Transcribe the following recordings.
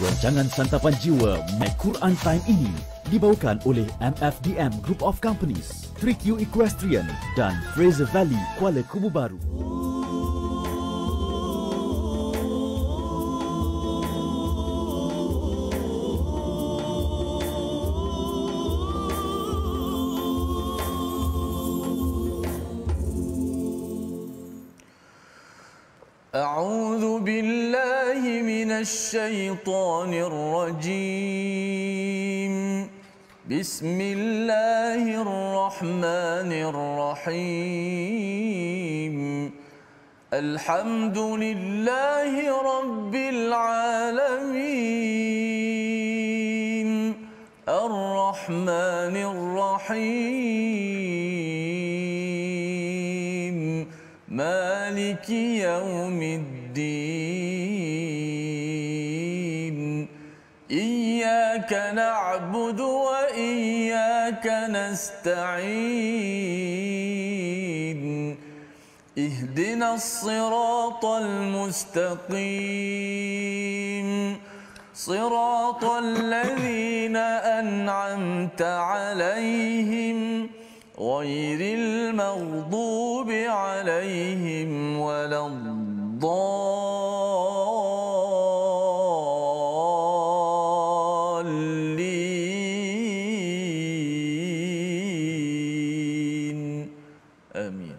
Rancangan Santapan Jiwa My Quran Time ini dibawakan oleh MFDM Group of Companies, 3Q Equestrian dan Fraser Valley Kuala Kubu Baru. أعوذ بالله من الشيطان الرجيم بسم الله الرحمن الرحيم الحمد لله رب العالمين الرحمن الرحيم مالك يوم الدين إياك نعبد وإياك نستعين اهدنا الصراط المستقيم صراط الذين أنعمت عليهم غير المغضوب عليهم ولا الضالين آمين.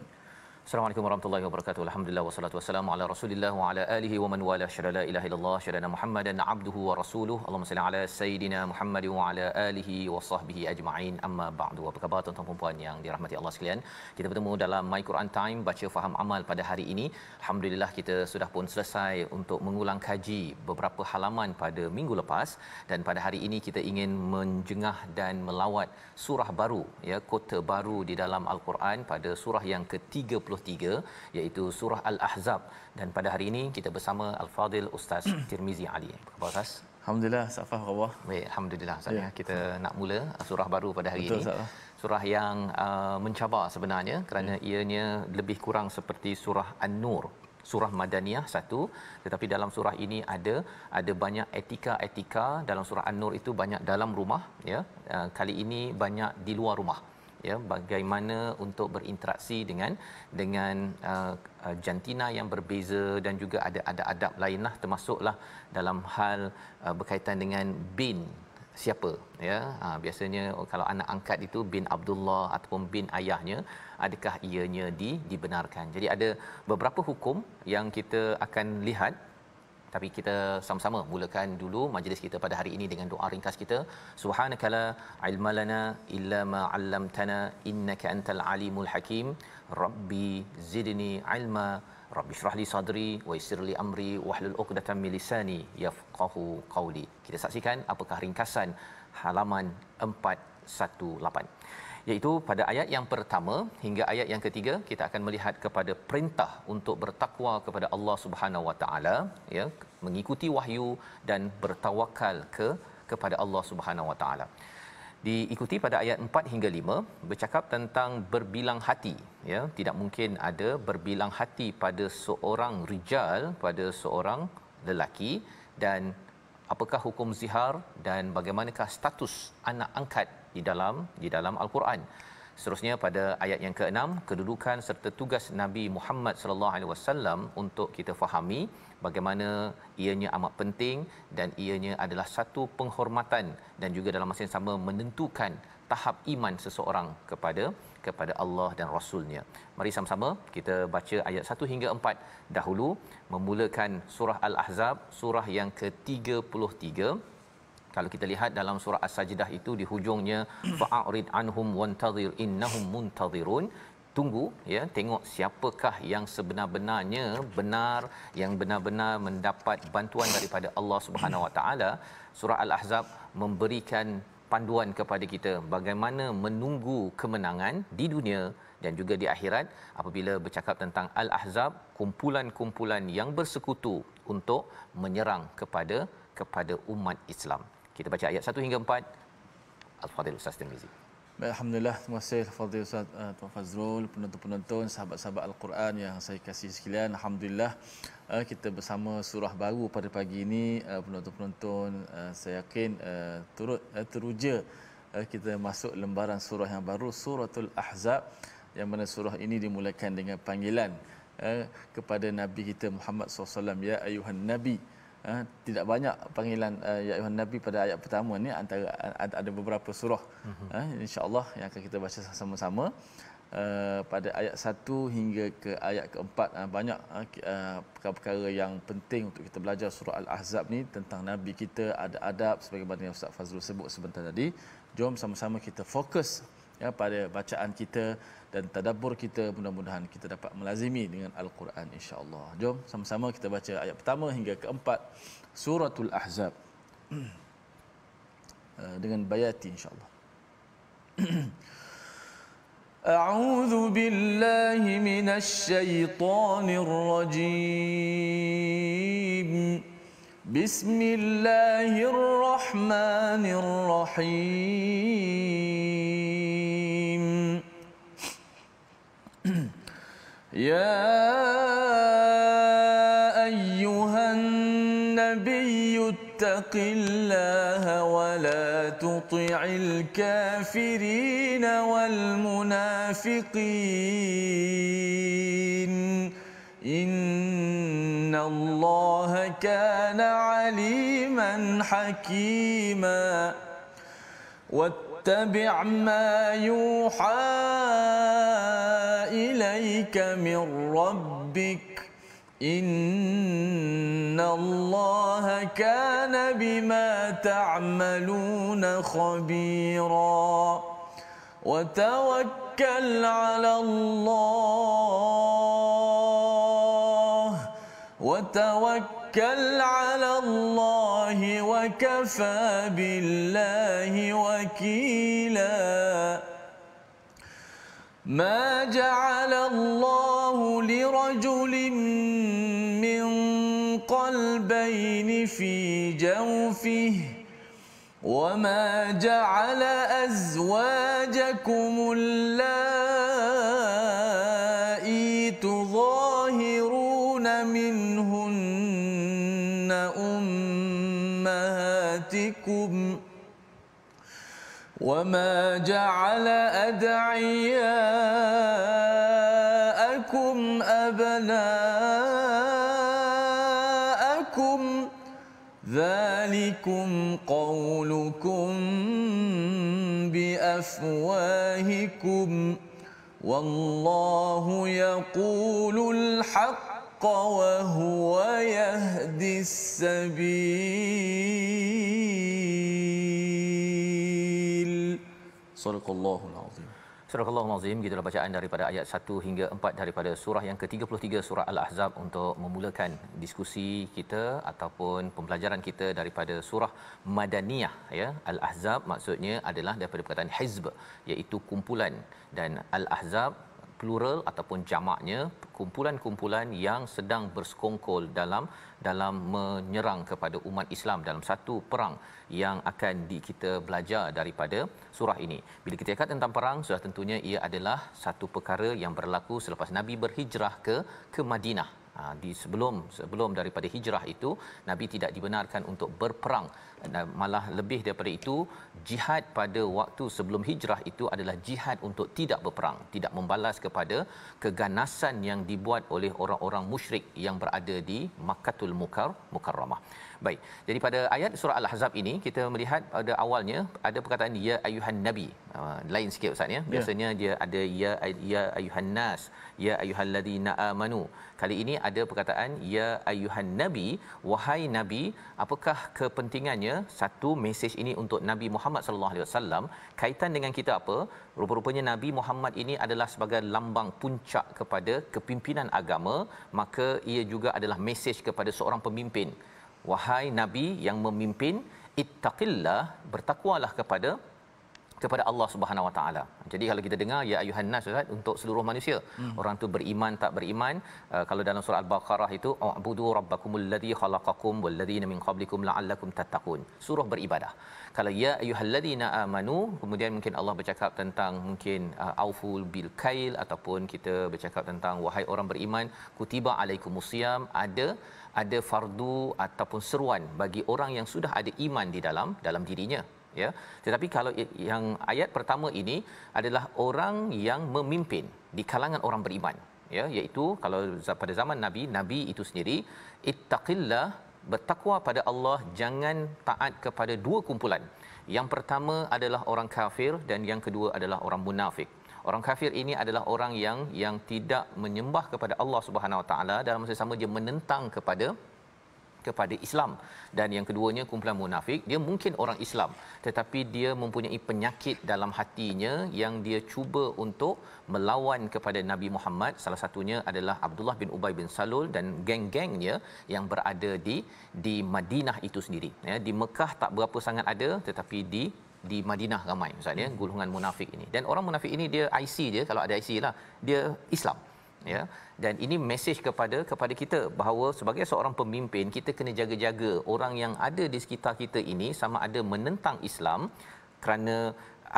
Assalamualaikum warahmatullahi wabarakatuh. Alhamdulillah wassalatu wassalamu ala Rasulillah wa ala alihi wa man wala. Syada la ilaha illallah, syada Muhammadan abduhu wa rasuluhu. Allahumma salli ala sayidina Muhammad wa ala alihi wa sahbihi ajma'in. Amma ba'du. Apa khabar tuan-tuan dan puan yang dirahmati Allah sekalian? Kita bertemu dalam My Quran Time baca faham amal pada hari ini. Alhamdulillah kita sudah pun selesai untuk mengulang kaji beberapa halaman pada minggu lepas, dan pada hari ini kita ingin menjengah dan melawat surah baru, ya, kota baru di dalam Al-Quran pada surah yang ke-33, iaitu surah Al-Ahzab. Dan pada hari ini kita bersama Al-Fadil Ustaz Tirmizi Ali. Apa khabar Ustaz? Alhamdulillah, Safah khabar. Baik, alhamdulillah Ustaz. Ya. Kita nak mula surah baru pada hari Betul, ini. Safah. Surah yang mencabar sebenarnya kerana ianya lebih kurang seperti surah An-Nur. Surah Madaniyah satu, tetapi dalam surah ini ada banyak etika dalam surah An-Nur itu banyak dalam rumah, ya. Kali ini banyak di luar rumah, ya, bagaimana untuk berinteraksi dengan jantina yang berbeza, dan juga ada adab lainlah, termasuklah dalam hal berkaitan dengan bin siapa, ya. Biasanya kalau anak angkat itu bin Abdullah ataupun bin ayahnya, adakah ianya dibenarkan. Jadi ada beberapa hukum yang kita akan lihat. Tapi kita sama-sama mulakan dulu majlis kita pada hari ini dengan doa ringkas kita. Subhanakala ilmalana illa ma 'allamtana innaka antal alimul hakim. Rabbi zidni ilma. Rabbi shrah li sadri wa yassir li amri wahlul 'uqdatam min lisani yafqahu qawli. Kita saksikan apakah ringkasan halaman 418. Iaitu pada ayat yang pertama hingga ayat yang ketiga kita akan melihat kepada perintah untuk bertakwa kepada Allah Subhanahu Wa Taala, ya, mengikuti wahyu dan bertawakal kepada Allah Subhanahu Wa Taala. Diikuti pada ayat 4 hingga 5 bercakap tentang berbilang hati, ya. Tidak mungkin ada berbilang hati pada seorang rijal, pada seorang lelaki, dan apakah hukum zihar dan bagaimanakah status anak angkat di dalam Al-Quran. Seterusnya pada ayat yang ke-6, kedudukan serta tugas Nabi Muhammad sallallahu alaihi wasallam untuk kita fahami bagaimana ianya amat penting dan ianya adalah satu penghormatan dan juga dalam masa yang sama menentukan tahap iman seseorang kepada Allah dan Rasulnya. Mari sama-sama kita baca ayat 1 hingga 4 dahulu, memulakan surah Al-Ahzab, surah yang ke-33. Kalau kita lihat dalam surah As-Sajdah itu di hujungnya fa'arid anhum wantazir innahum muntazirun. Tunggu, ya, tengok siapakah yang sebenar-benarnya benar, yang benar-benar mendapat bantuan daripada Allah Subhanahu Wa Taala. Surah Al-Ahzab memberikan panduan kepada kita bagaimana menunggu kemenangan di dunia dan juga di akhirat apabila bercakap tentang Al-Ahzab, kumpulan-kumpulan yang bersekutu untuk menyerang kepada umat Islam. Kita baca ayat 1 hingga 4. Al-Fadhil Ustaz Tirmizi. Baik, alhamdulillah, terima kasih Fadil Ustaz Tuan Fazrul, penonton-penonton, sahabat-sahabat Al-Quran yang saya kasih sekalian. Alhamdulillah kita bersama surah baru pada pagi ini. Penonton-penonton, saya yakin turut teruja kita masuk lembaran surah yang baru, Suratul Ahzab, yang mana surah ini dimulakan dengan panggilan kepada Nabi kita Muhammad SAW, ya ayuhan Nabi. Tidak banyak panggilan ya ayuhan Nabi pada ayat pertama ni, antara ada beberapa surah insya-Allah yang akan kita baca sama-sama pada ayat 1 hingga ke ayat keempat. Banyak perkara-perkara yang penting untuk kita belajar surah Al-Ahzab ni, tentang Nabi kita, ada adab sebagaimana yang Ustaz Fazrul sebut sebentar tadi. Jom sama-sama kita fokus pada bacaan kita dan tadabbur kita, mudah-mudahan kita dapat melazimi dengan Al-Quran insya-Allah. Jom sama-sama kita baca ayat pertama hingga keempat Suratul Ahzab dengan bayati insya-Allah. A'udzu billahi minasy syaithanir rajim. Bismillahirrahmanirrahim. يا أيها النبي اتق الله ولا تطع الكافرين والمنافقين إن الله كان عليما حكيما واتبع ما يوحى إليك من ربك إن الله كان بما تعملون خبيرا وتوكل على الله وكفى بالله وكيلا ما جعل الله لرجل من قلبين في جوفه وما جعل أزواجكم اللائي تظاهرون منهن أمهاتكم وما جعل أدعياءكم أبناءكم ذلكم قولكم بأفواهكم والله يقول الحق وهو يهدي السبيل. Sadaqallahul Azim. Surah Al-Azim, gitulah bacaan daripada ayat 1 hingga 4 daripada surah yang ke-33 surah Al-Ahzab, untuk memulakan diskusi kita ataupun pembelajaran kita daripada surah Madaniyah, ya. Al-Ahzab maksudnya adalah daripada perkataan hizb, iaitu kumpulan, dan Al-Ahzab plural ataupun jamaknya kumpulan-kumpulan yang sedang bersekongkol dalam menyerang kepada umat Islam dalam satu perang yang akan kita belajar daripada surah ini. Bila kita cakap tentang perang, sudah tentunya ia adalah satu perkara yang berlaku selepas Nabi berhijrah ke Madinah. Di sebelum daripada hijrah itu, Nabi tidak dibenarkan untuk berperang. Malah lebih daripada itu, jihad pada waktu sebelum hijrah itu adalah jihad untuk tidak berperang, tidak membalas kepada keganasan yang dibuat oleh orang-orang musyrik yang berada di Makkatul Mukarramah. Baik, jadi pada ayat surah Al-Ahzab ini kita melihat pada awalnya ada perkataan ya ayuhan nabi. Lain sikit ustaz ya. Biasanya dia ada ya ayuhan nas, ya ayyuhallazina amanu. Kali ini ada perkataan ya ayuhan nabi, wahai nabi. Apakah kepentingannya? Satu, mesej ini untuk Nabi Muhammad sallallahu alaihi wasallam. Kaitan dengan kita apa? Rupa-rupanya Nabi Muhammad ini adalah sebagai lambang puncak kepada kepimpinan agama, maka ia juga adalah mesej kepada seorang pemimpin. Wahai nabi yang memimpin, ittaqillah, bertakwalah kepada Allah Subhanahu Wa Taala. Jadi kalau kita dengar ya ayuhan nas, Ustaz, untuk seluruh manusia. Orang tu beriman tak beriman, kalau dalam surah Al-Baqarah itu u'budu rabbakumul ladzi khalaqakum wal ladzina min qablikum la'allakum tattaqun. Surah beribadah. Kalau ya ayyuhalladzina amanu, kemudian mungkin Allah bercakap tentang mungkin auful bil kail, ataupun kita bercakap tentang wahai orang beriman, kutiba alaikumusiyam, ada fardu ataupun seruan bagi orang yang sudah ada iman di dalam dirinya, ya. Tetapi kalau yang ayat pertama ini adalah orang yang memimpin di kalangan orang beriman, ya, iaitu kalau pada zaman nabi itu sendiri, ittaqillah, bertakwa pada Allah, jangan taat kepada dua kumpulan. Yang pertama adalah orang kafir dan yang kedua adalah orang munafik. Orang kafir ini adalah orang yang tidak menyembah kepada Allah Subhanahu Wa Taala, dalam masa sama dia menentang kepada Islam. Dan yang keduanya kumpulan munafik, dia mungkin orang Islam tetapi dia mempunyai penyakit dalam hatinya yang dia cuba untuk melawan kepada Nabi Muhammad. Salah satunya adalah Abdullah bin Ubay bin Salul dan geng-gengnya yang berada di Madinah itu sendiri, ya. Di Mekah tak berapa sangat ada, tetapi di Madinah ramai, maksudnya golongan munafik ini. Dan orang munafik ini dia IC dia, kalau ada IC lah, dia Islam, ya. Dan ini mesej kepada kita bahawa sebagai seorang pemimpin kita kena jaga-jaga orang yang ada di sekitar kita ini sama ada menentang Islam kerana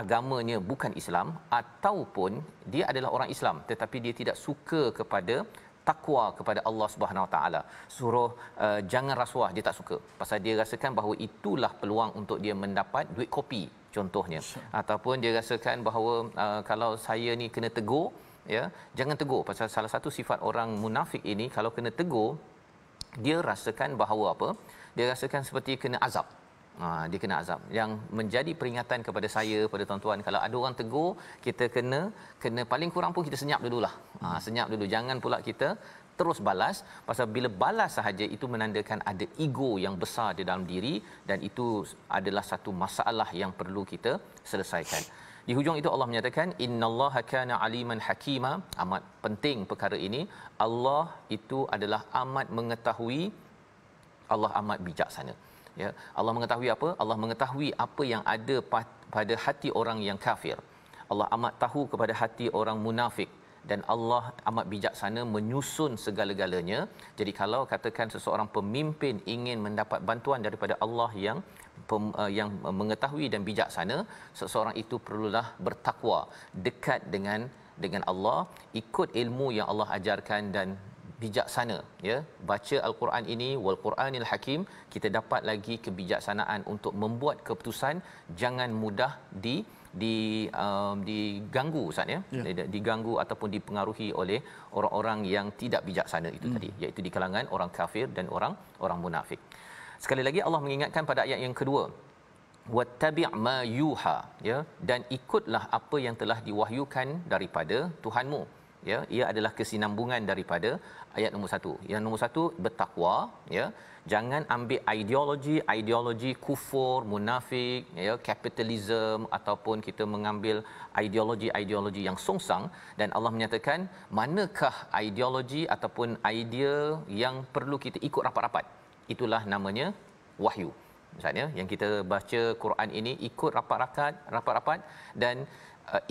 agamanya bukan Islam, ataupun dia adalah orang Islam tetapi dia tidak suka kepada takwa kepada Allah Subhanahu Wa Taala. Suruh jangan rasuah, dia tak suka pasal dia rasakan bahawa itulah peluang untuk dia mendapat duit kopi contohnya, ataupun dia rasakan bahawa kalau saya ni kena tegur, ya, jangan tegur, pasal salah satu sifat orang munafik ini kalau kena tegur dia rasakan bahawa apa, dia rasakan seperti kena azab. Dia kena azab. Yang menjadi peringatan kepada saya, pada tuan-tuan, kalau ada orang tegur, kita kena paling kurang pun kita senyap dululah. Senyap dulu, jangan pula kita terus balas, pasal bila balas sahaja itu menandakan ada ego yang besar di dalam diri, dan itu adalah satu masalah yang perlu kita selesaikan. Di hujung itu Allah menyatakan innallaha kana aliman hakima. Amat penting perkara ini. Allah itu adalah amat mengetahui, Allah amat bijaksana, ya. Allah mengetahui apa? Allah mengetahui apa yang ada pada hati orang yang kafir. Allah amat tahu kepada hati orang munafik, dan Allah amat bijaksana menyusun segala-galanya. Jadi kalau katakan seseorang pemimpin ingin mendapat bantuan daripada Allah yang mengetahui dan bijaksana, seseorang itu perlulah bertakwa, dekat dengan Allah, ikut ilmu yang Allah ajarkan dan bijaksana, ya. Baca al-Quran ini, wal Quranil Hakim, kita dapat lagi kebijaksanaan untuk membuat keputusan, jangan mudah diganggu, Ustaz, ya. Diganggu ataupun dipengaruhi oleh orang-orang yang tidak bijaksana itu tadi, iaitu di kalangan orang kafir dan orang munafik. Sekali lagi Allah mengingatkan pada ayat yang kedua, wattabi' ma yuha, ya, dan ikutlah apa yang telah diwahyukan daripada Tuhanmu, ya. Ia adalah kesinambungan daripada ayat nombor 1. Yang nombor 1 bertakwa, ya. Jangan ambil ideologi kufur, munafik, ya, kapitalism, ataupun kita mengambil ideologi yang songsang. Dan Allah menyatakan manakah ideologi ataupun idea yang perlu kita ikut rapat-rapat. Itulah namanya wahyu. Misalnya yang kita baca Quran ini ikut rapat-rapat, dan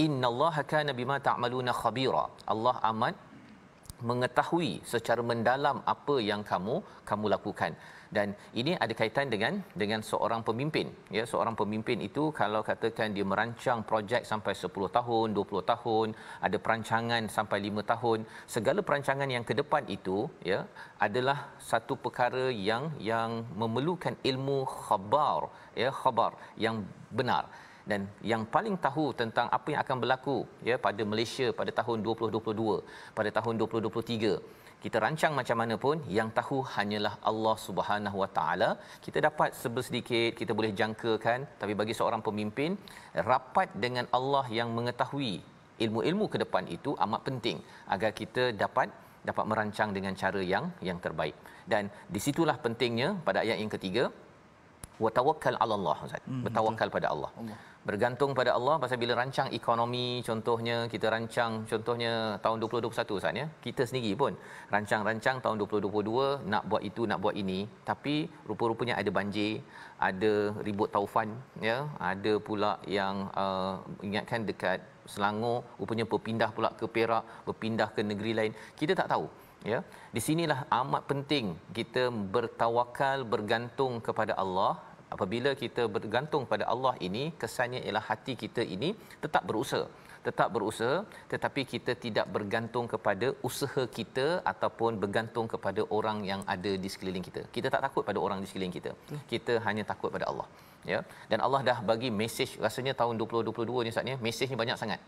innallaha kana bima ta'maluna khabira. Allah amat mengetahui secara mendalam apa yang kamu lakukan. Dan ini ada kaitan dengan seorang pemimpin, ya. Seorang pemimpin itu kalau katakan dia merancang projek sampai 10 tahun, 20 tahun, ada perancangan sampai 5 tahun, segala perancangan yang ke depan itu, ya, adalah satu perkara yang memerlukan ilmu khabar, ya, khabar yang benar. Dan yang paling tahu tentang apa yang akan berlaku, ya, pada Malaysia pada tahun 2022, pada tahun 2023, kita rancang macam mana pun, yang tahu hanyalah Allah Subhanahu Wa Taala. Kita dapat sedikit kita boleh jangkakan, tapi bagi seorang pemimpin, rapat dengan Allah yang mengetahui ilmu-ilmu ke depan itu amat penting agar kita dapat merancang dengan cara yang terbaik. Dan di situlah pentingnya pada ayat yang ketiga, wa tawakkal 'ala Allah Ustaz. Bertawakal pada Allah. Bergantung pada Allah. Pasal bila rancang ekonomi contohnya, kita rancang contohnya tahun 2021 Ustaz ya, kita sendiri pun rancang-rancang tahun 2022 nak buat itu, nak buat ini, tapi rupa-rupanya ada banjir, ada ribut taufan ya, ada pula yang ingatkan dekat Selangor rupanya berpindah pula ke Perak, berpindah ke negeri lain, kita tak tahu ya. Di sinilah amat penting kita bertawakal, bergantung kepada Allah. Apabila kita bergantung pada Allah ini, kesannya ialah hati kita ini tetap berusaha, tetapi kita tidak bergantung kepada usaha kita ataupun bergantung kepada orang yang ada di sekeliling kita. Kita tak takut pada orang di sekeliling kita. Kita hanya takut pada Allah. Ya. Dan Allah dah bagi mesej, rasanya tahun 2022 ni Ustaz ni, mesejnya banyak sangat.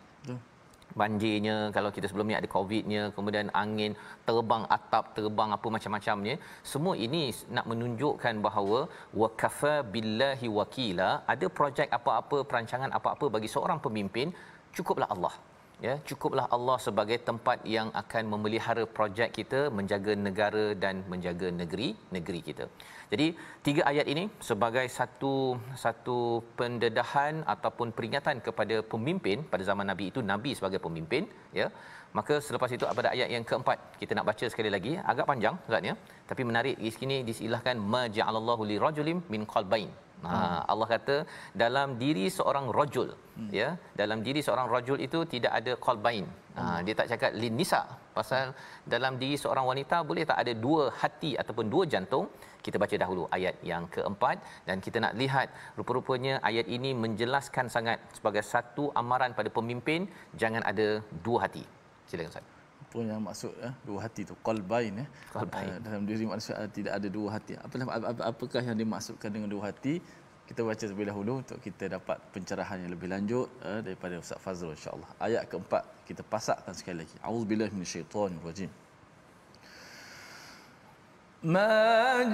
Banjirnya, kalau kita sebelum ni ada Covidnya, kemudian angin terbang atap, terbang apa macam-macamnya, semua ini nak menunjukkan bahawa wakafa billahi wakila, ada projek apa-apa, perancangan apa-apa bagi seorang pemimpin, cukuplah Allah. Ya, cukuplah Allah sebagai tempat yang akan memelihara projek kita, menjaga negara dan menjaga negeri kita. Jadi 3 ayat ini sebagai satu pendedahan ataupun peringatan kepada pemimpin pada zaman Nabi itu, Nabi sebagai pemimpin ya. Maka selepas itu pada ayat yang keempat, kita nak baca sekali lagi, agak panjang Ustaz ya, tapi menarik di sini disilahkan ma ja'alallahu li rajulin min qalbain. Allah kata dalam diri seorang rajul ya, dalam diri seorang rajul itu tidak ada qalbain. Dia tak cakap lin nisa, pasal dalam diri seorang wanita boleh tak ada 2 hati ataupun 2 jantung. Kita baca dahulu ayat yang keempat dan kita nak lihat rupa-rupanya ayat ini menjelaskan sangat sebagai satu amaran pada pemimpin, jangan ada 2 hati. Silakan Ustaz. Apa yang maksud 2 hati tu, qalbain dalam diri manusia tidak ada 2 hati. Apakah yang dimaksudkan dengan 2 hati? Kita baca terlebih dahulu untuk kita dapat pencerahan yang lebih lanjut daripada Ustaz Fazrul insya-Allah. Ayat keempat kita pasakkan sekali lagi. Auzubillahi minasyaitonir rajim. Ma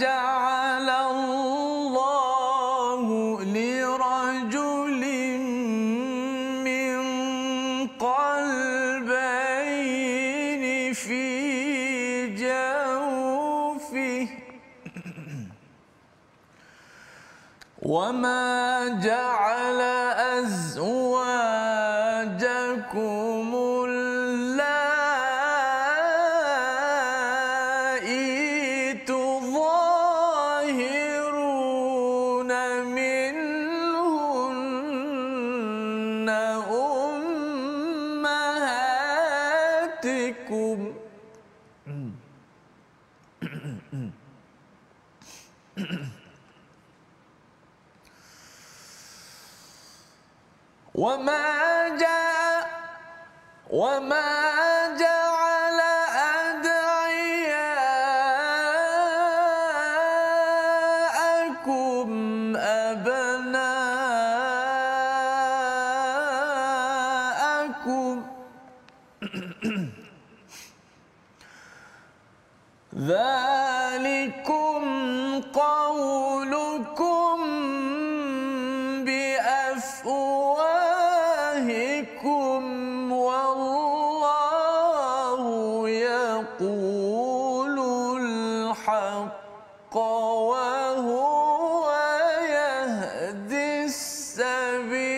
ja'alallahu li rajulin min qalbayni fi jawfihi wa ma ja'ala azwajakumul وما جعل أدعياءكم أبناءكم ذلكم قولكم بأفواهكم والله يقول الحق وهو يهدي السبيل.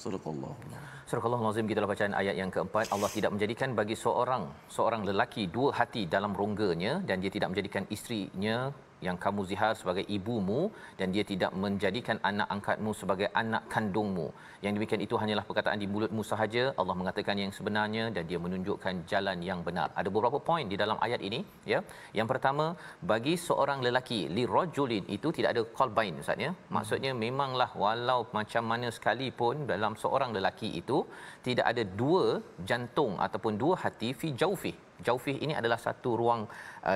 صدق الله. Surah Al-Azim, kita bacaan ayat yang keempat. Allah tidak menjadikan bagi seorang lelaki 2 hati dalam rongganya, dan dia tidak menjadikan isterinya yang kamu zihar sebagai ibumu, dan dia tidak menjadikan anak angkatmu sebagai anak kandungmu. Yang demikian itu hanyalah perkataan di mulutmu sahaja. Allah mengatakan yang sebenarnya dan dia menunjukkan jalan yang benar. Ada beberapa poin di dalam ayat ini ya. Yang pertama, bagi seorang lelaki li rajulin itu tidak ada qalbain Ustaz ya. Maksudnya memanglah walau macam mana sekalipun dalam seorang lelaki itu tidak ada 2 jantung ataupun 2 hati fi jaufih. Jaufih ini adalah satu ruang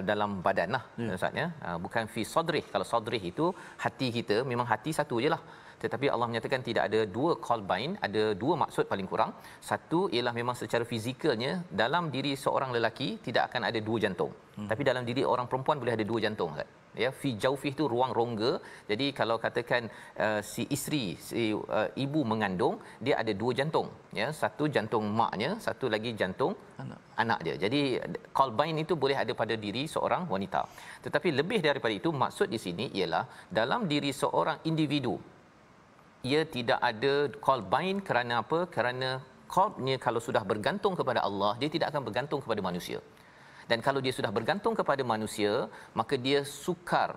dalam badan lah Ustaz ya. Bukan fi sadrih. Kalau sadrih itu hati kita, memang hati satu je lah. tetapi Allah menyatakan tidak ada dua qalbain, ada dua maksud paling kurang. Satu ialah memang secara fizikalnya dalam diri seorang lelaki tidak akan ada dua jantung, tapi dalam diri orang perempuan boleh ada dua jantung, Ustaz. Ya, fi jaufih tu ruang rongga. Jadi kalau katakan si isteri, ibu mengandung, dia ada dua jantung, ya, satu jantung maknya, satu lagi jantung anak dia. Jadi qalbain itu boleh ada pada diri seorang wanita. Tetapi lebih daripada itu, maksud di sini ialah dalam diri seorang individu ia tidak ada qalbain. Kerana apa? Kerana qalbnya kalau sudah bergantung kepada Allah, dia tidak akan bergantung kepada manusia. Dan kalau dia sudah bergantung kepada manusia, maka dia sukar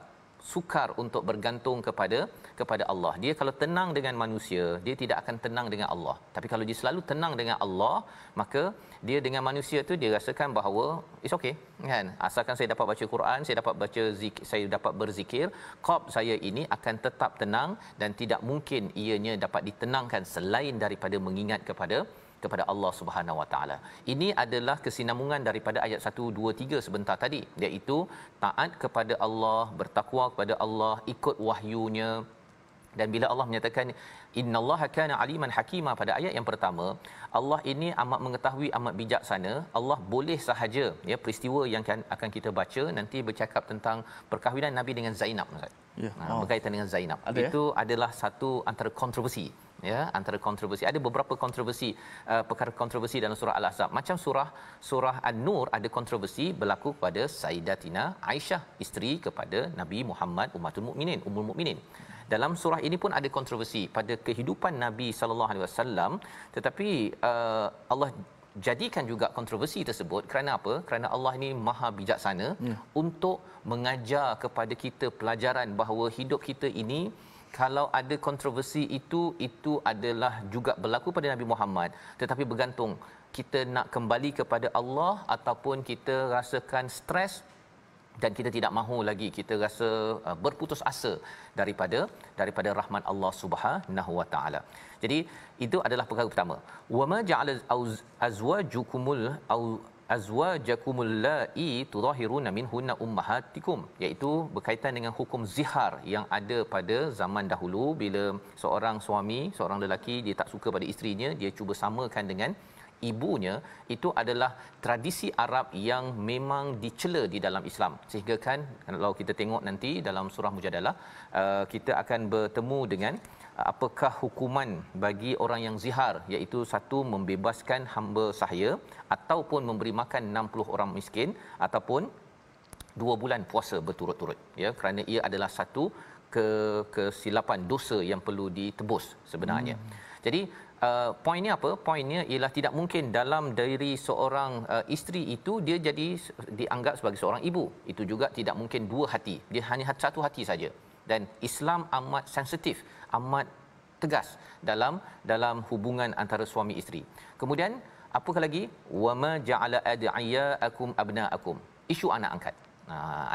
untuk bergantung kepada Allah. Dia kalau tenang dengan manusia, dia tidak akan tenang dengan Allah. Tapi kalau dia selalu tenang dengan Allah, maka dia dengan manusia tu dia rasakan bahawa it's okay, kan? Asalkan saya dapat baca Quran, saya dapat baca zikir, saya dapat berzikir, qalb saya ini akan tetap tenang dan tidak mungkin ianya dapat ditenangkan selain daripada mengingat kepada Allah Subhanahu Wa Taala. Ini adalah kesinambungan daripada ayat 1, 2, 3 sebentar tadi, iaitu taat kepada Allah, bertakwa kepada Allah, ikut wahyunya. Dan bila Allah menyatakan innallaha kana aliman hakima pada ayat yang pertama, Allah ini amat mengetahui, amat bijaksana. Allah boleh sahaja, ya, peristiwa yang akan kita baca nanti bercakap tentang perkahwinan Nabi dengan Zainab, Ustaz. Ya, berkaitan dengan Zainab. Itu adalah satu antara kontroversi, ya, antara kontroversi. Ada beberapa kontroversi, perkara kontroversi dalam surah Al-Ahzab. Macam surah An-Nur ada kontroversi berlaku kepada Sayyidatina Aisyah, isteri kepada Nabi Muhammad, Ummatul Mukminin, Ummul Mukminin. Dalam surah ini pun ada kontroversi pada kehidupan Nabi sallallahu alaihi wasallam, tetapi Allah jadikan juga kontroversi tersebut kerana apa? Kerana Allah ini maha bijaksana untuk mengajar kepada kita pelajaran bahawa hidup kita ini kalau ada kontroversi itu adalah juga berlaku pada Nabi Muhammad, tetapi bergantung kita nak kembali kepada Allah ataupun kita rasakan stres dan kita tidak mahu lagi, kita rasa berputus asa daripada rahmat Allah Subhanahu Wa Taala. Jadi itu adalah perkara pertama. Wa ma ja'ala azwajakumul la'i tudahiruna minhunna ummahatikum, iaitu berkaitan dengan hukum zihar yang ada pada zaman dahulu bila seorang suami, seorang lelaki dia tak suka pada isterinya, dia cuba samakan dengan ibunya. Itu adalah tradisi Arab yang memang dicela di dalam Islam, sehingga kan kalau kita tengok nanti dalam surah Mujadalah kita akan bertemu dengan apakah hukuman bagi orang yang zihar, iaitu satu, membebaskan hamba sahaya ataupun memberi makan 60 orang miskin ataupun 2 bulan puasa berturut-turut, ya, kerana ia adalah satu kesilapan dosa yang perlu ditebus sebenarnya. Jadi poinnya apa? Poinnya ialah tidak mungkin dalam diri seorang isteri itu dia jadi dianggap sebagai seorang ibu. Itu juga tidak mungkin dua hati. Dia hanya satu hati saja. Dan Islam amat sensitif, amat tegas dalam hubungan antara suami isteri. Kemudian apakah lagi? Wama ja'ala ad'iyaakum abnaakum. Isu anak angkat.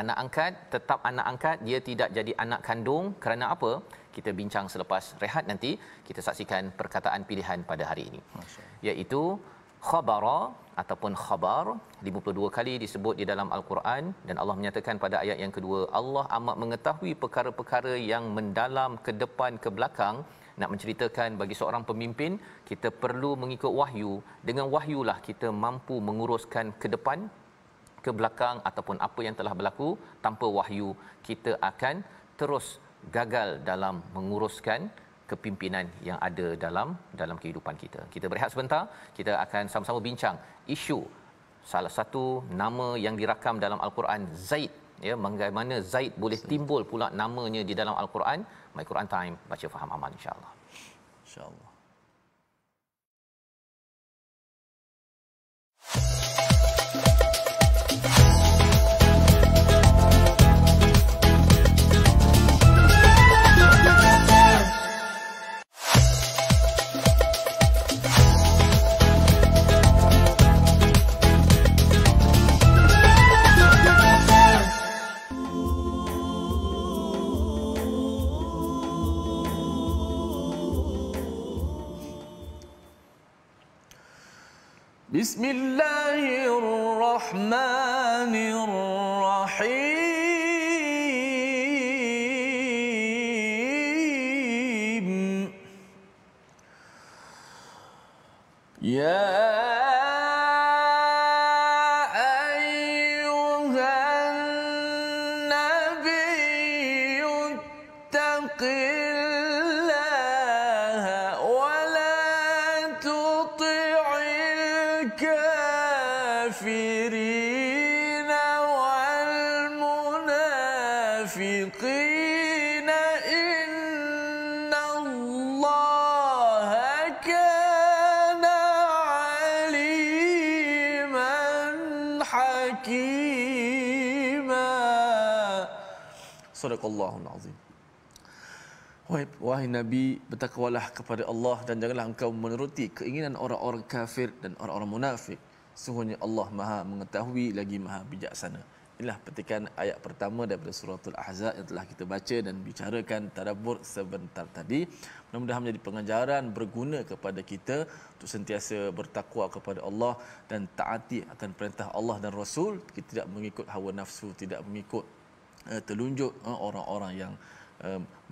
Anak angkat tetap anak angkat, dia tidak jadi anak kandung. Kerana apa? Kita bincang selepas rehat nanti. Kita saksikan perkataan pilihan pada hari ini, iaitu khabara ataupun khabar 52 kali disebut di dalam Al-Quran, dan Allah menyatakan pada ayat yang kedua, Allah amat mengetahui perkara-perkara yang mendalam ke depan ke belakang. Nak menceritakan bagi seorang pemimpin, kita perlu mengikut wahyu. Dengan wahyulah kita mampu menguruskan ke depan ke belakang ataupun apa yang telah berlaku. Tanpa wahyu kita akan terus gagal dalam menguruskan kepimpinan yang ada dalam kehidupan kita. Kita berehat sebentar, kita akan sama-sama bincang isu salah satu nama yang dirakam dalam Al-Quran, Zaid, ya, bagaimana Zaid boleh timbul pula namanya di dalam Al-Quran. My Quran Time, baca faham amal, insya-Allah. Insya-Allah. Bismillahirrahmanirrahim. Ya ayyuhan nabiyyu ittaqillaha wa la tuti'il kafirina wal munafiqina innallaha kana aliman hakima. Sadaqallahul azim. Wahai Nabi, bertakwalah kepada Allah dan janganlah engkau menuruti keinginan orang-orang kafir dan orang-orang munafik. Sesungguhnya Allah Maha mengetahui lagi Maha bijaksana. Inilah petikan ayat pertama daripada suratul Ahzab yang telah kita baca dan bicarakan tadabbur sebentar tadi. Mudah-mudahan menjadi pengajaran berguna kepada kita untuk sentiasa bertakwa kepada Allah dan taati akan perintah Allah dan Rasul. Kita tidak mengikut hawa nafsu, tidak mengikut telunjuk orang-orang yang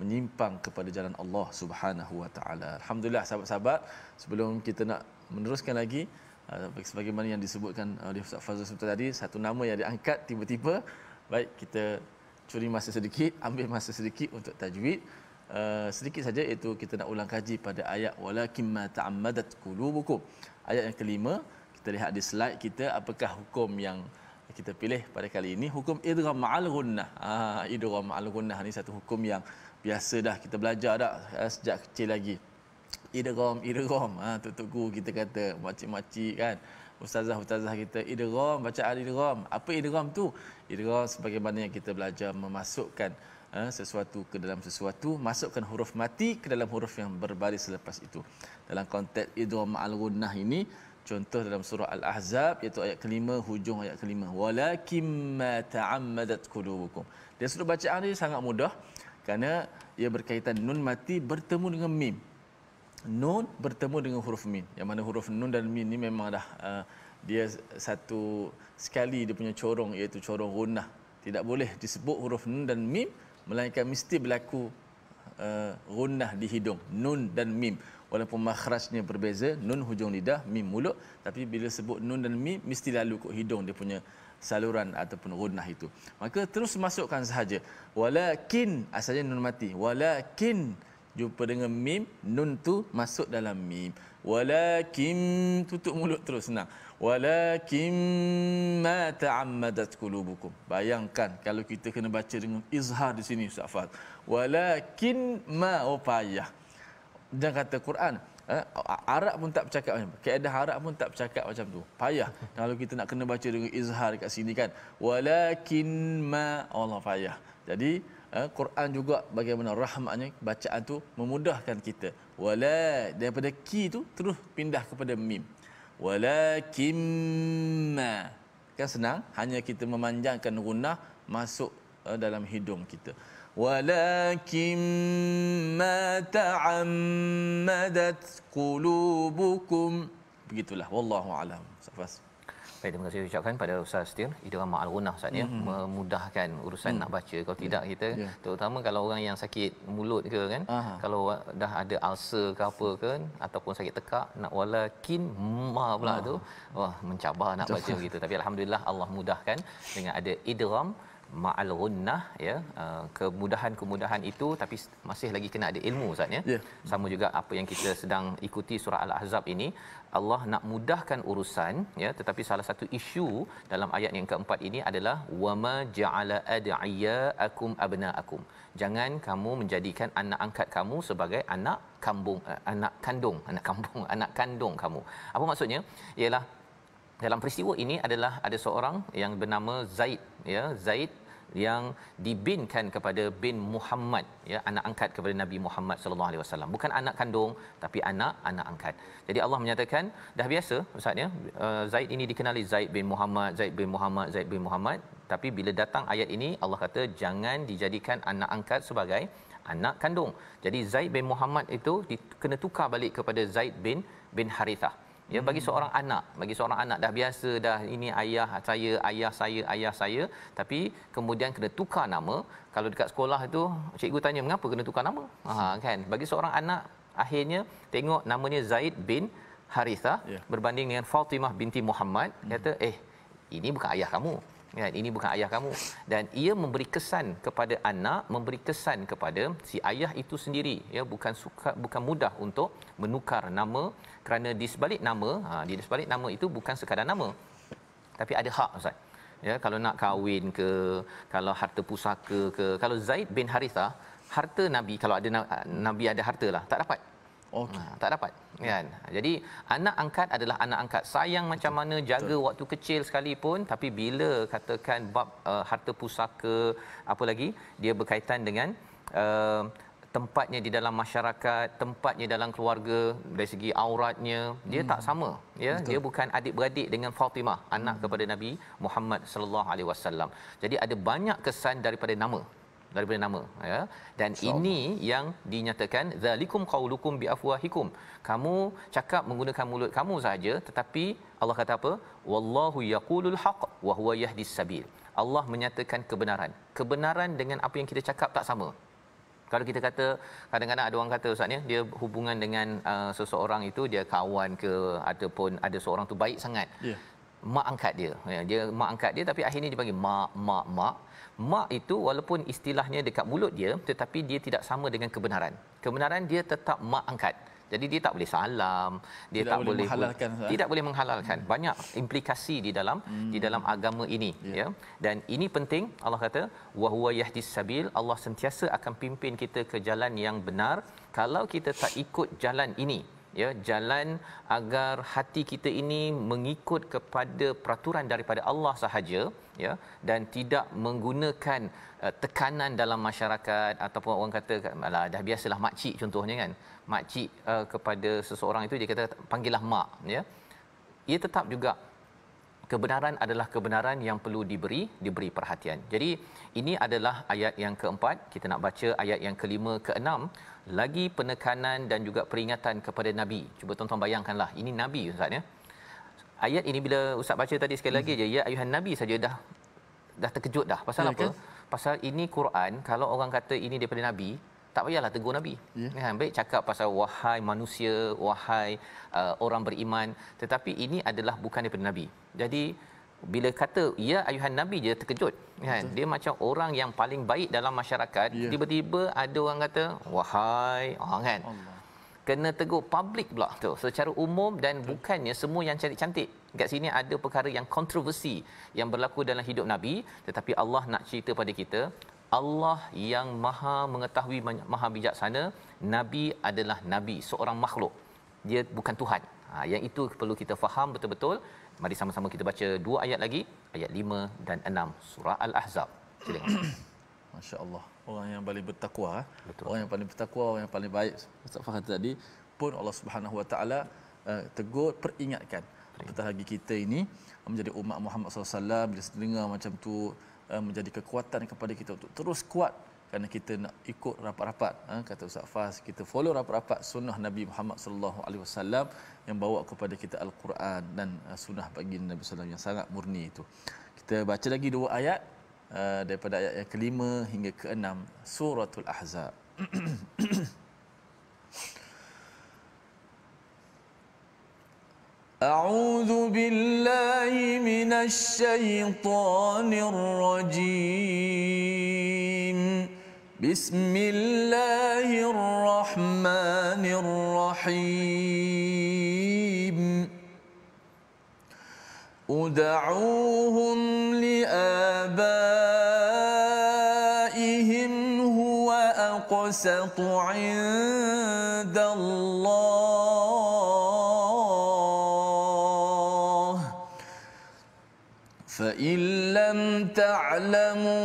menyimpang kepada jalan Allah Subhanahu wa taala. Alhamdulillah sahabat-sahabat, sebelum kita nak meneruskan lagi sebagaimana yang disebutkan oleh Ustaz Fazrul sebentar tadi, satu nama yang diangkat tiba-tiba, baik kita curi masa sedikit, ambil masa sedikit untuk tajwid. Sedikit saja, iaitu kita nak ulang kaji pada ayat walakin ma ta'ammadat qulubukum. Ayat yang kelima, kita lihat di slide kita apakah hukum yang kita pilih pada kali ini, hukum idgham ma'al ghunnah. Idgham ma'al ghunnah ni satu hukum yang biasa dah kita belajar dah sejak kecil lagi. Idgham tok guru kita kata, makcik-makcik kan, ustazah kita, idgham, bacaan idgham. Apa idgham tu? Idgham sebagaimana yang kita belajar memasukkan sesuatu ke dalam sesuatu, masukkan huruf mati ke dalam huruf yang berbaris selepas itu. Dalam konteks idgham ma'al ghunnah ini, contoh dalam surah Al-Ahzab, iaitu ayat kelima, hujung ayat kelima, walakin ma ta'ammadat qulubukum. Dia sudut bacaan dia sangat mudah kerana ia berkaitan nun mati bertemu dengan mim. Nun bertemu dengan huruf mim, yang mana huruf nun dan mim ni memang dah dia satu sekali dia punya corong, iaitu corong gunnah. Tidak boleh disebut huruf nun dan mim melainkan mesti berlaku gunnah di hidung, nun dan mim. Walaupun makhrajnya berbeza, nun hujung lidah, mim mulut, tapi bila sebut nun dan mim mesti lalu ke hidung dia punya saluran ataupun gunnah itu. Maka terus masukkan sahaja. Walakin, asalnya nun mati. Walakin jumpa dengan mim, nun tu masuk dalam mim. Walakin, tutup mulut terus, senang. Walakin ma ta'ammadat qulubukum. Bayangkan kalau kita kena baca dengan izhar di sini, Ustaz Fahad. Walakin ma, payah. Jangan kata Quran, Arab pun tak bercakap macam tu. Kaedah Arab pun tak bercakap macam tu. Payah. Kalau kita nak kena baca dengan izhar kat sini kan. Walakin ma, Allah payah. Jadi Quran juga bagaimana rahmatnya, bacaan tu memudahkan kita. Wala, daripada ki tu terus pindah kepada mim. Walakin ma. Kan senang, hanya kita memanjangkan gunnah masuk dalam hidung kita. Walakin ma ta'ammadat qulubukum. Begitulah, wallahu alam. Safas. Baik, terima kasih ucapkan pada Ustaz Tir. Idgham ma'al ghunnah Ustaz ya, memudahkan urusan nak baca. Kalau tidak kita, terutama kalau orang yang sakit mulut ke kan, kalau dah ada ulcer ke apa ke, ataupun sakit tekak, nak walakin ma pula tu, wah mencabar nak baca begitu. Tapi alhamdulillah Allah mudahkan dengan ada idgham ma'al ghunnah ya. Kemudahan itu tapi masih lagi kena ada ilmu Ustaz ya. Sama juga apa yang kita sedang ikuti surah Al-Ahzab ini, Allah nak mudahkan urusan ya, tetapi salah satu isu dalam ayat yang keempat ini adalah wama ja'ala ad'iyaakum abnaakum. Jangan kamu menjadikan anak angkat kamu sebagai anak kandung kamu. Apa maksudnya? Ialah dalam peristiwa ini adalah ada seorang yang bernama Zaid ya, Zaid yang dibinkan kepada bin Muhammad ya, anak angkat kepada Nabi Muhammad sallallahu alaihi wasallam, bukan anak kandung tapi anak angkat. Jadi Allah menyatakan dah biasa Ustaz ya, Zaid ini dikenali Zaid bin Muhammad, tapi bila datang ayat ini Allah kata jangan dijadikan anak angkat sebagai anak kandung. Jadi Zaid bin Muhammad itu kena tukar balik kepada Zaid bin Harithah. Ya, bagi seorang anak dah biasa dah, ini ayah saya, tapi kemudian kena tukar nama. Kalau dekat sekolah itu cikgu tanya mengapa kena tukar nama, kan, bagi seorang anak akhirnya tengok namanya Zaid bin Harithah Ya. berbanding dengan Fatimah binti Muhammad, kata ini bukan ayah kamu. Kan, ini bukan ayah kamu. Dan ia memberi kesan kepada anak, memberi kesan kepada si ayah itu sendiri, ya, bukan mudah untuk menukar nama, kerana di sebalik nama, di sebalik nama itu bukan sekadar nama, tapi ada hak, Ustaz. Ya, kalau nak kahwin ke, kalau harta pusaka ke, kalau Zaid bin Harithah, harta Nabi, kalau ada Nabi ada harta lah, tak dapat. Okey. Tak dapat, kan. Jadi anak angkat adalah anak angkat. Sayang macam mana, jaga waktu kecil sekalipun, tapi bila katakan bab harta pusaka, apa lagi, dia berkaitan dengan tempatnya di dalam masyarakat, tempatnya dalam keluarga, dari segi auratnya, dia tak sama, ya. Betul. Dia bukan adik-beradik dengan Fatimah, anak kepada Nabi Muhammad sallallahu alaihi wasallam. Jadi ada banyak kesan daripada nama, ya. Dan ini yang dinyatakan zalikum qaulukum bi afwahikum, kamu cakap menggunakan mulut kamu saja, tetapi Allah kata apa, wallahu yaqulul haqq wa huwa yahdis sabil. Allah menyatakan kebenaran dengan apa yang kita cakap tak sama. Kalau kita kata, kadang-kadang ada orang kata, Ustaz ni, dia hubungan dengan seseorang itu, dia kawan ke, ataupun ada seorang tu baik sangat, mak angkat dia, ya, dia mak angkat dia, tapi akhirnya dia panggil mak itu walaupun istilahnya dekat mulut dia, tetapi dia tidak sama dengan kebenaran dia tetap mak angkat. Jadi dia tak boleh salam, dia tidak boleh menghalalkan. Banyak implikasi di dalam agama ini, ya. Dan ini penting. Allah kata wa huwa yahdis sabil, Allah sentiasa akan pimpin kita ke jalan yang benar. Kalau kita tak ikut jalan ini, ya, jalan agar hati kita ini mengikut kepada peraturan daripada Allah sahaja, ya, dan tidak menggunakan tekanan dalam masyarakat, ataupun orang kata alah dah biasalah makcik, contohnya kan, makcik kepada seseorang itu dia kata panggillah mak, ya. Ia tetap juga kebenaran adalah kebenaran yang perlu diberi perhatian. Jadi ini adalah ayat yang keempat. Kita nak baca ayat yang kelima, keenam, lagi penekanan dan juga peringatan kepada Nabi. Cuba tuan-tuan bayangkanlah, ini Nabi, Ustaz, ya. Ayat ini bila Ustaz baca tadi sekali lagi je, ya ayuhan Nabi saja dah terkejut dah. Pasal apa? Kan? Pasal ini Quran, kalau orang kata ini daripada Nabi, tak payahlah tegur Nabi. Baik cakap pasal wahai manusia, wahai orang beriman, tetapi ini adalah bukan daripada Nabi. Jadi bila kata ya ayuhan Nabi, je terkejut, kan. Dia macam orang yang paling baik dalam masyarakat, tiba-tiba ada orang kata wahai, kan. Allah. Kena tegur public pula tu, secara umum, dan bukannya semua yang cantik-cantik. Kat sini ada perkara yang kontroversi yang berlaku dalam hidup Nabi, tetapi Allah nak cerita pada kita, Allah yang maha mengetahui, maha bijaksana, Nabi adalah Nabi, seorang makhluk. Dia bukan Tuhan. Yang itu perlu kita faham betul-betul. Mari sama-sama kita baca dua ayat lagi, ayat 5 dan 6 surah Al-Ahzab. Silakan. Masya-Allah. Orang yang paling bertakwa, betul. Orang yang paling bertakwa, orang yang paling baik. Ustaz Fahad tadi pun Allah Subhanahu Wa Taala tegur, peringatkan. Apatah lagi kita ini menjadi umat Muhammad SAW, bila dengar macam tu, menjadi kekuatan kepada kita untuk terus kuat, kerana kita nak ikut rapat-rapat, kata Ustaz Fas, kita follow rapat-rapat sunnah Nabi Muhammad sallallahu alaihi wasallam yang bawa kepada kita Al-Quran dan sunnah baginda Nabi sallallahu yang sangat murni itu. Kita baca lagi dua ayat daripada ayat yang kelima hingga keenam suratul Ahzab. أعوذ بالله من الشيطان الرجيم بسم الله الرحمن الرحيم ادعوهم لآبائهم هو أقسط عند الله فإن لم تعلموا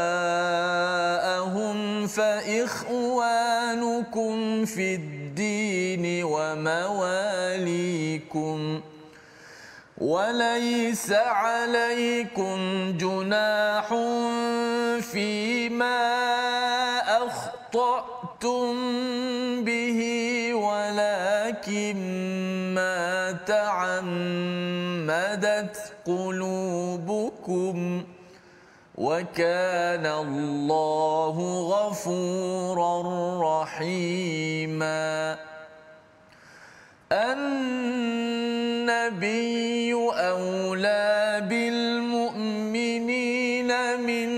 آباءهم فإخوانكم في الدين ومواليكم وليس عليكم جناح فيما أخطأتم به ولكن ما تعمدت قلوبكم وكان الله غفورا رحيما. النبي أولى بالمؤمنين من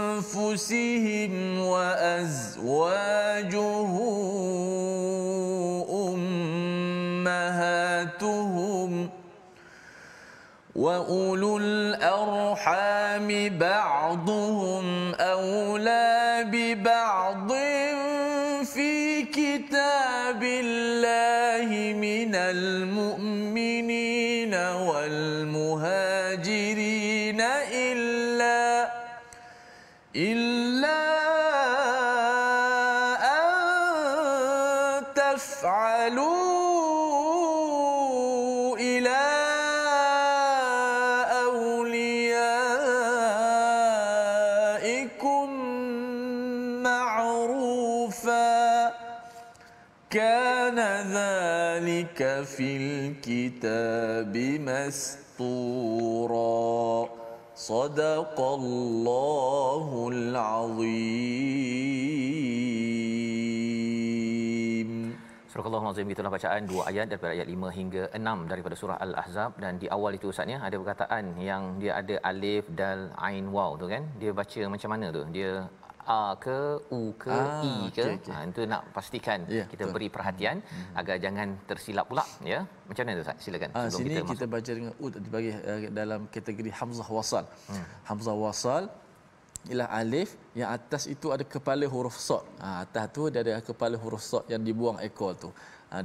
أنفسهم وأزواجه أمهاتهم وأولو الأرحام بعضهم أولى ببعض في كتاب الله من المؤمنين والمهاجرين إلا أن تفعلوا إلى أوليائكم معروفا كان ذلك في الكتاب مسطورا صدق الله العظيم. Surah Al-Azim, itulah bacaan dua ayat daripada ayat 5 hingga 6 daripada surah Al-Ahzab. Dan di awal itu ustaznya ada perkataan yang dia ada alif, dal, ain, waw tu kan. Dia baca macam mana tu? Dia A ke U ke I ke? Okay. Itu nak pastikan kita betul. Beri perhatian agar jangan tersilap pula ya. Macam mana tu Ustaz? Silakan. Sini kita baca dengan U dibagi dalam kategori hamzah wasal. Hamzah wasal ialah alif yang atas itu ada kepala huruf sad. Atas tu dia ada kepala huruf sad yang dibuang ekor tu.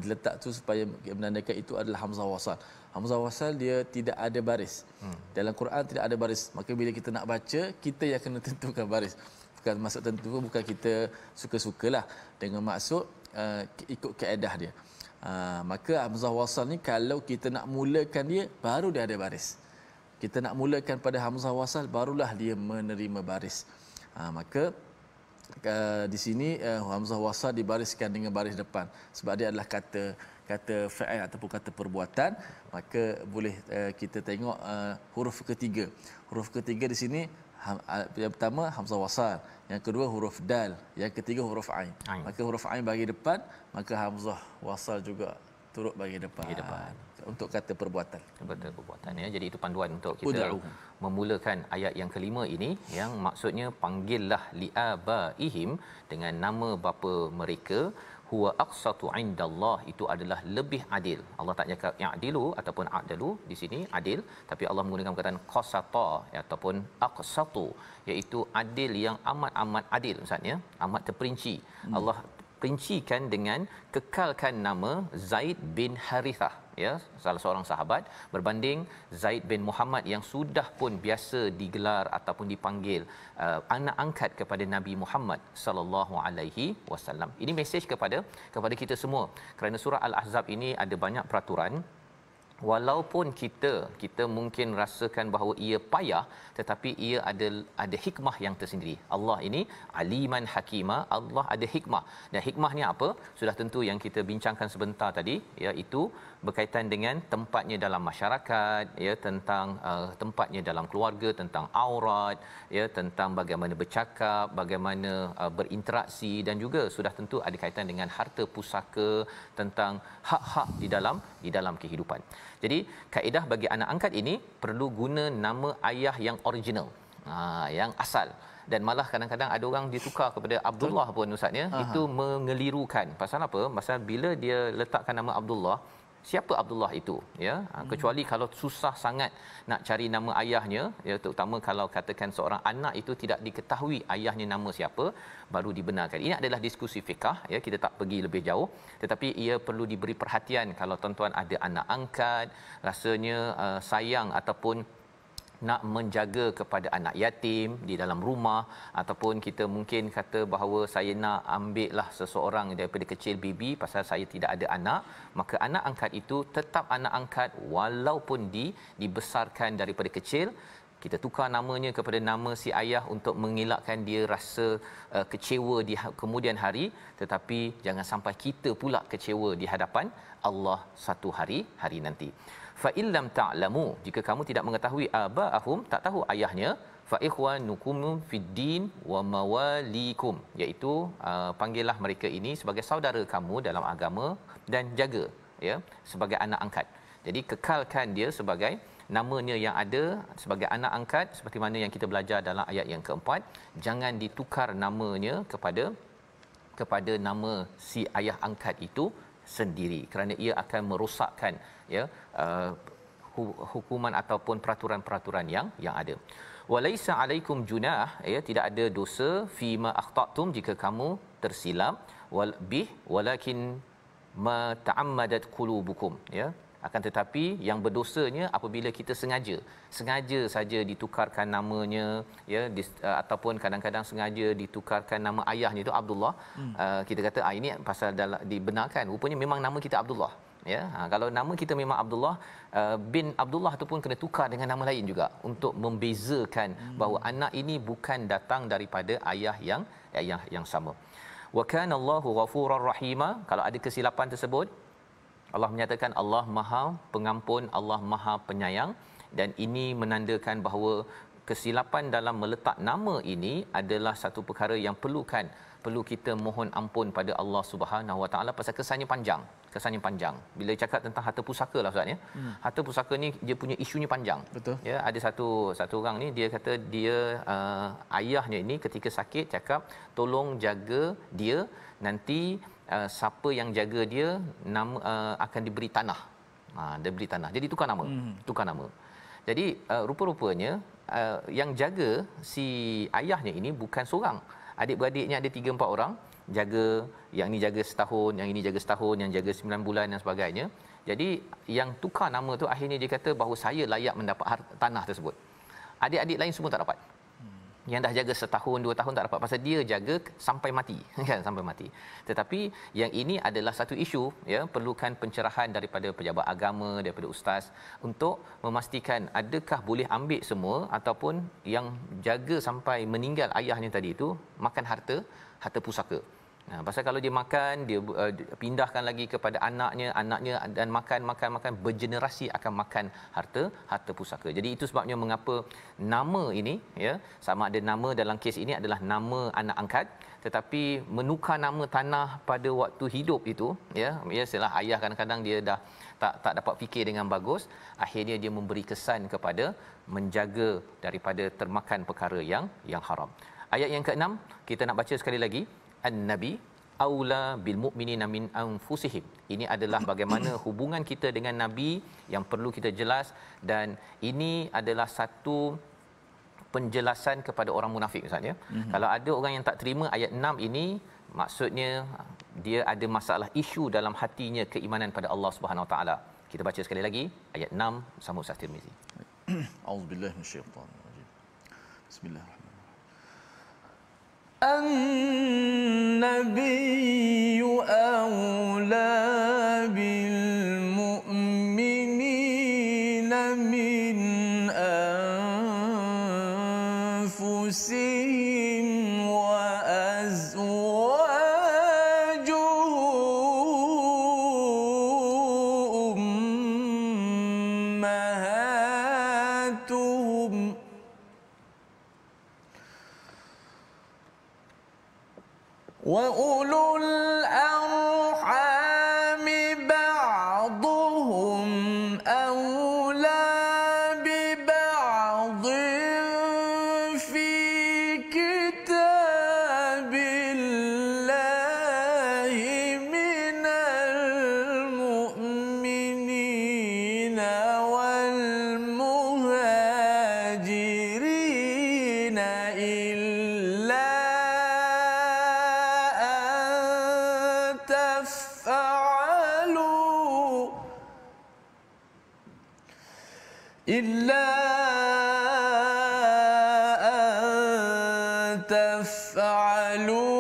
Diletak tu supaya menandakan itu adalah hamzah wasal. Hamzah wasal dia tidak ada baris. Dalam Quran tidak ada baris. Maka bila kita nak baca, kita yang kena tentukan baris. Bukan maksud tentu, bukan kita suka-sukalah, dengan maksud ikut kaedah dia. Maka hamzah wasal ni kalau kita nak mulakan dia, baru dia ada baris. Kita nak mulakan pada hamzah wasal, barulah dia menerima baris. Maka di sini hamzah wasal dibariskan dengan baris depan sebab dia adalah kata fa'il ataupun kata perbuatan. Maka boleh kita tengok huruf ketiga. Huruf ketiga di sini yang pertama hamzah wasal, yang kedua huruf dal, yang ketiga huruf ain. Maka huruf ain bagi depan, maka hamzah wasal juga turut bagi depan. Untuk kata perbuatan. Kata perbuatan ya. Jadi itu panduan untuk kita memulakan ayat yang kelima ini, yang maksudnya panggillah liabaihim, dengan nama bapa mereka, huwa aqsatu indallah, itu adalah lebih adil. Allah tak cakap ya'dilu ataupun a'dalu di sini adil, tapi Allah menggunakan perkataan qasata ataupun aqsatu, iaitu adil yang amat-amat adil Ustaz ya, amat terperinci. Allah perincikan dengan kekalkan nama Zaid bin Harithah ya, salah seorang sahabat, berbanding Zaid bin Muhammad yang sudah pun biasa digelar ataupun dipanggil anak angkat kepada Nabi Muhammad sallallahu alaihi wasallam. Ini mesej kepada kita semua, kerana surah Al-Ahzab ini ada banyak peraturan. Walaupun kita mungkin rasakan bahawa ia payah, tetapi ia ada hikmah yang tersendiri. Allah ini aliman hakima, Allah ada hikmah. Dan hikmahnya apa? Sudah tentu yang kita bincangkan sebentar tadi, iaitu berkaitan dengan tempatnya dalam masyarakat, ya, tentang tempatnya dalam keluarga, tentang aurat, ya, tentang bagaimana bercakap, bagaimana berinteraksi, dan juga sudah tentu ada kaitan dengan harta pusaka, tentang hak-hak di dalam kehidupan. Jadi kaedah bagi anak angkat ini perlu guna nama ayah yang original, yang asal. Dan malah kadang-kadang ada orang ditukar kepada Abdullah pun Ustaz ya. Itu mengelirukan. Pasal apa? Pasal bila dia letakkan nama Abdullah, siapa Abdullah itu ya, kecuali kalau susah sangat nak cari nama ayahnya ya, terutama kalau katakan seorang anak itu tidak diketahui ayahnya nama siapa, baru dibenarkan. Ini adalah diskusi fiqh ya, kita tak pergi lebih jauh, tetapi ia perlu diberi perhatian kalau tuan-tuan ada anak angkat, rasanya sayang ataupun nak menjaga kepada anak yatim di dalam rumah, ataupun kita mungkin kata bahawa saya nak ambil lah seseorang daripada kecil baby pasal saya tidak ada anak, maka anak angkat itu tetap anak angkat walaupun dibesarkan daripada kecil. Kita tukar namanya kepada nama si ayah untuk mengelakkan dia rasa kecewa di kemudian hari, tetapi jangan sampai kita pula kecewa di hadapan Allah satu hari nanti. fa illam ta'lamu, jika kamu tidak mengetahui abaahum, tak tahu ayahnya, fa ikhwanukum fid din wa mawalikum, iaitu panggillah mereka ini sebagai saudara kamu dalam agama dan jaga ya sebagai anak angkat. Jadi kekalkan dia sebagai namanya yang ada sebagai anak angkat, seperti mana yang kita belajar dalam ayat yang keempat. Jangan ditukar namanya kepada nama si ayah angkat itu sendiri, kerana ia akan merosakkan ya hukuman ataupun peraturan-peraturan yang ada. Walaisa alaikum junah, ya, tidak ada dosa fima akhtatum, jika kamu tersilap, walakin ma ta'ammadat qulubukum, ya, akan tetapi yang berdosanya apabila kita sengaja saja ditukarkan namanya, ya, ataupun kadang-kadang sengaja ditukarkan nama ayahnya itu Abdullah. Kita kata ini pasal dibenarkan, rupanya memang nama kita Abdullah, ya. Kalau nama kita memang Abdullah, bin Abdullah itu pun kena tukar dengan nama lain juga untuk membezakan bahawa anak ini bukan datang daripada ayah yang sama. Wa kana Allahu ghafurar rahima, kalau ada kesilapan tersebut, Allah menyatakan Allah Maha Pengampun, Allah Maha Penyayang, dan ini menandakan bahawa kesilapan dalam meletak nama ini adalah satu perkara yang perlu kita mohon ampun pada Allah Subhanahu Wa Taala, pasal kesannya panjang. Bila cakap tentang harta pusaka lah Ustaz, ya. Harta pusaka ni dia punya isunya panjang. Betul. Ya, ada satu orang ni dia kata dia ayahnya ini ketika sakit cakap tolong jaga dia, nanti siapa yang jaga dia akan diberi tanah. Dia beri tanah. Jadi tukar nama. Jadi rupa-rupanya yang jaga si ayahnya ini bukan seorang. Adik-beradiknya ada 3-4 orang jaga, yang ni jaga setahun, yang ini jaga setahun, yang jaga 9 bulan dan sebagainya. Jadi yang tukar nama tu akhirnya dia kata bahawa saya layak mendapat tanah tersebut. Adik-adik lain semua tak dapat. Yang dah jaga setahun 2 tahun tak dapat, pasal dia jaga sampai mati kan, sampai mati. Tetapi yang ini adalah satu isu, ya, perlukan pencerahan daripada pejabat agama, daripada ustaz, untuk memastikan adakah boleh ambil semua, ataupun yang jaga sampai meninggal ayahnya tadi itu makan harta pusaka. Pasal kalau dia makan, dia pindahkan lagi kepada anaknya dan makan bergenerasi akan makan harta pusaka. Jadi itu sebabnya mengapa nama ini, ya, sama ada nama dalam kes ini adalah nama anak angkat, tetapi menukar nama tanah pada waktu hidup itu, ya, biasalah ayah kadang-kadang dia dah tak dapat fikir dengan bagus, akhirnya dia memberi kesan kepada menjaga daripada termakan perkara yang haram. Ayat yang ke-6 kita nak baca sekali lagi. An-Nabi aula bil mu'minina min anfusihim. Ini adalah bagaimana hubungan kita dengan Nabi yang perlu kita jelas, dan ini adalah satu penjelasan kepada orang munafik, Ustaz, ya. Kalau ada orang yang tak terima ayat 6 ini, maksudnya dia ada masalah isu dalam hatinya keimanan pada Allah Subhanahu Wa Taala. Kita baca sekali lagi ayat 6 bersama Ustaz Tirmizi. A'udzubillahi minasyaitanir rajim. Bismillahirrahmanirrahim. النبي أولى بالمؤمنين من أنفسهم وأزواجه أمهاتهم وأولو الأرحام بعضهم أولى ببعض في كتاب الله من المؤمنين والمهاجرين إلا أن تفعلوا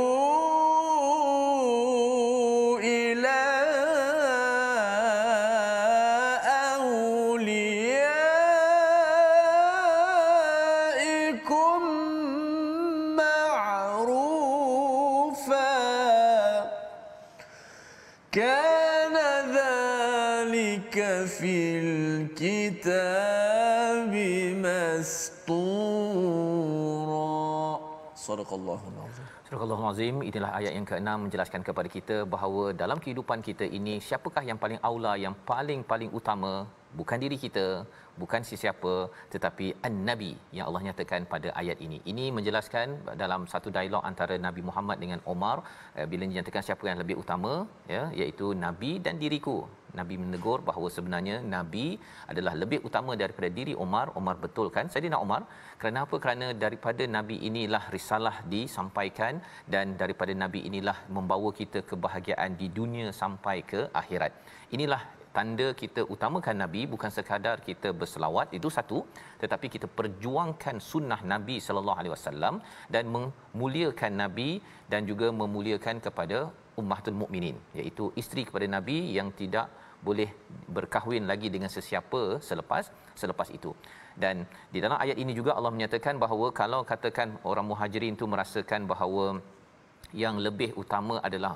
إلى أوليائكم معروفا كان ذلك في الكتاب مسطورا. صدق الله العظيم. Surah Al-Azim, inilah ayat yang ke-6 menjelaskan kepada kita bahawa dalam kehidupan kita ini, siapakah yang paling aula, yang paling utama? Bukan diri kita, bukan sesiapa, tetapi An-Nabi yang Allah nyatakan pada ayat ini. Ini menjelaskan dalam satu dialog antara Nabi Muhammad dengan Omar, bila dinyatakan siapa yang lebih utama, ya, iaitu Nabi dan diriku. Nabi menegur bahawa sebenarnya Nabi adalah lebih utama daripada diri Omar. Omar betulkan Saidina Omar. Kerana apa? Kerana daripada Nabi inilah risalah disampaikan, dan daripada Nabi inilah membawa kita kebahagiaan di dunia sampai ke akhirat. Inilah tanda kita utamakan Nabi, bukan sekadar kita berselawat, itu satu, tetapi kita perjuangkan sunnah Nabi sallallahu alaihi wasallam dan memuliakan Nabi dan juga memuliakan kepada ummatul mukminin, iaitu isteri kepada Nabi yang tidak boleh berkahwin lagi dengan sesiapa selepas itu. Dan di dalam ayat ini juga Allah menyatakan bahawa kalau katakan orang Muhajirin itu merasakan bahawa yang lebih utama adalah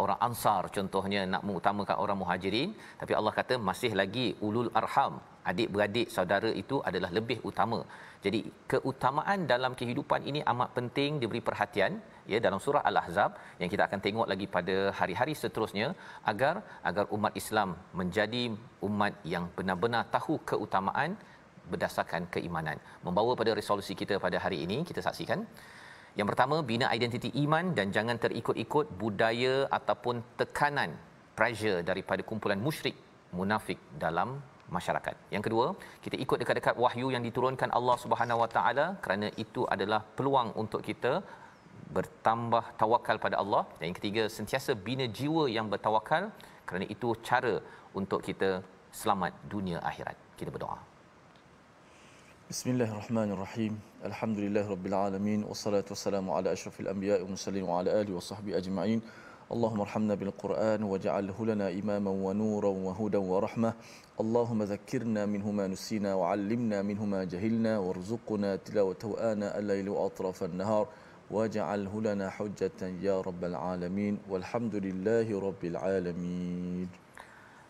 orang Ansar contohnya nak mengutamakan orang Muhajirin, tapi Allah kata masih lagi ulul arham, adik-beradik saudara itu adalah lebih utama. Jadi keutamaan dalam kehidupan ini amat penting diberi perhatian, ya, dalam surah Al-Ahzab yang kita akan tengok lagi pada hari-hari seterusnya, agar umat Islam menjadi umat yang benar-benar tahu keutamaan berdasarkan keimanan. Membawa pada resolusi kita pada hari ini, kita saksikan. Yang pertama, bina identiti iman dan jangan terikut-ikut budaya ataupun tekanan, pressure daripada kumpulan musyrik munafik dalam masyarakat. Yang kedua, kita ikut dekat-dekat wahyu yang diturunkan Allah Subhanahu Wa Taala, kerana itu adalah peluang untuk kita bertambah tawakal pada Allah. Dan yang ketiga, sentiasa bina jiwa yang bertawakal, kerana itu cara untuk kita selamat dunia akhirat. Kita berdoa. Bismillahirrahmanirrahim. Alhamdulillahirabbil alamin, wassalatu wassalamu ala asyrafil anbiya'i wal mursalin wa ala alihi washabbihi ajma'in. Allahumma arhamna bil Qur'an waj'alhu lana imaman wa nuran wa hudan wa rahmah. Allahumma dhakkirna minhu ma nusina wa 'allimna minhu ma jahilna warzuqna tilawatahu ana al-laili wa atrafan nahar waj'alhu lana hujjatan ya rabbal alamin. Walhamdulillahi rabbil alamin.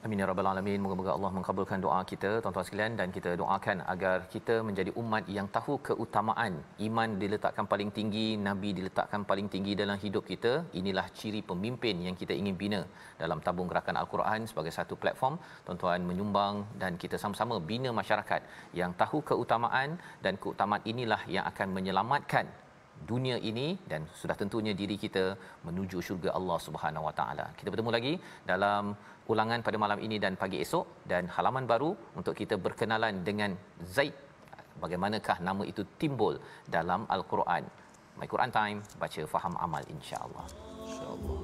Amin ya rabbal alamin. Moga-moga Allah mengabulkan doa kita tuan-tuan sekalian, dan kita doakan agar kita menjadi umat yang tahu keutamaan iman diletakkan paling tinggi, Nabi diletakkan paling tinggi dalam hidup kita. Inilah ciri pemimpin yang kita ingin bina dalam tabung gerakan Al-Quran sebagai satu platform. Tuan-tuan menyumbang dan kita sama-sama bina masyarakat yang tahu keutamaan, dan keutamaan inilah yang akan menyelamatkan dunia ini dan sudah tentunya diri kita menuju syurga Allah Subhanahu Wa Taala. Kita bertemu lagi dalam ulangan pada malam ini dan pagi esok, dan halaman baru untuk kita berkenalan dengan Zaid. Bagaimanakah nama itu timbul dalam Al-Quran? My Quran Time, baca, faham, amal, insya-Allah. Insya-Allah.